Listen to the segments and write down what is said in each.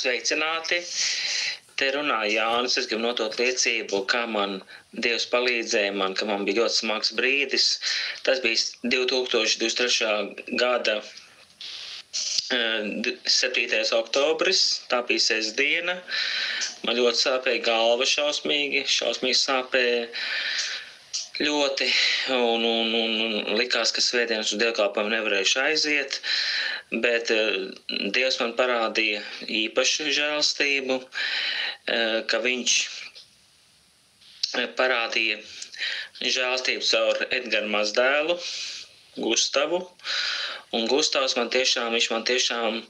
Sveicināti! Te runā Jānis, es gribu nodot liecību, kā man Dievs palīdzēja man, ka man bija ļoti smags brīdis. Tas bija 2023. gada 7. oktobris, tā bija sestdiena. Man ļoti sāpēja galva šausmīgi sāpēja ļoti, un likās, ka svētdienas uz dievkalpojumu nevarēšu aiziet, bet Dievs man parādīja īpašu žēlstību, ka viņš parādīja žēlstību caur Edgara mazdēlu, Gustavu, un Gustavs viņš man tiešām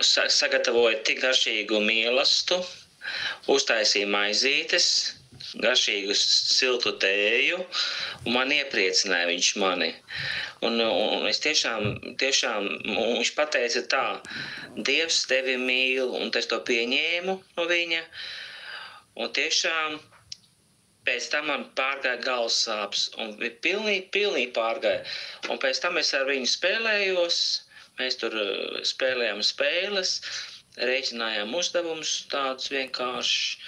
sagatavoja tik garšīgu mielastu, uztaisīja maizītes, garšīgu siltu tēju, un man iepriecināja viņš mani. Un es tiešām, viņš pateica tā, Dievs tevi mīl, un es to pieņēmu no viņa, un tiešām pēc tam man pārgāja galvas sāpes, un pilnīgi pārgāja. Un pēc tam es ar viņu spēlējos, mēs tur spēlējām spēles, rēķinājām uzdevumus tādus vienkārši.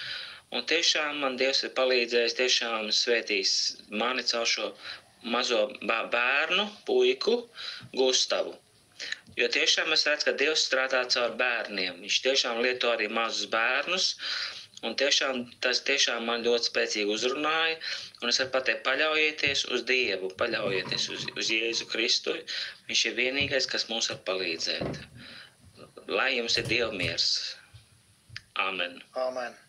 Un tiešām man Dievs ir palīdzējis, tiešām svētīs mani caur šo mazo bērnu, puiku, Gustavu. Jo tiešām es redzu, ka Dievs strādā caur bērniem. Viņš tiešām lieto arī mazus bērnus. Un tas tiešām man ļoti spēcīgi uzrunāja. Un es varu pateikt, paļaujieties uz Dievu, paļaujieties uz Jēzu Kristu. Viņš ir vienīgais, kas mums var palīdzēt. Lai jums ir Dieva miers. Amen. Amen.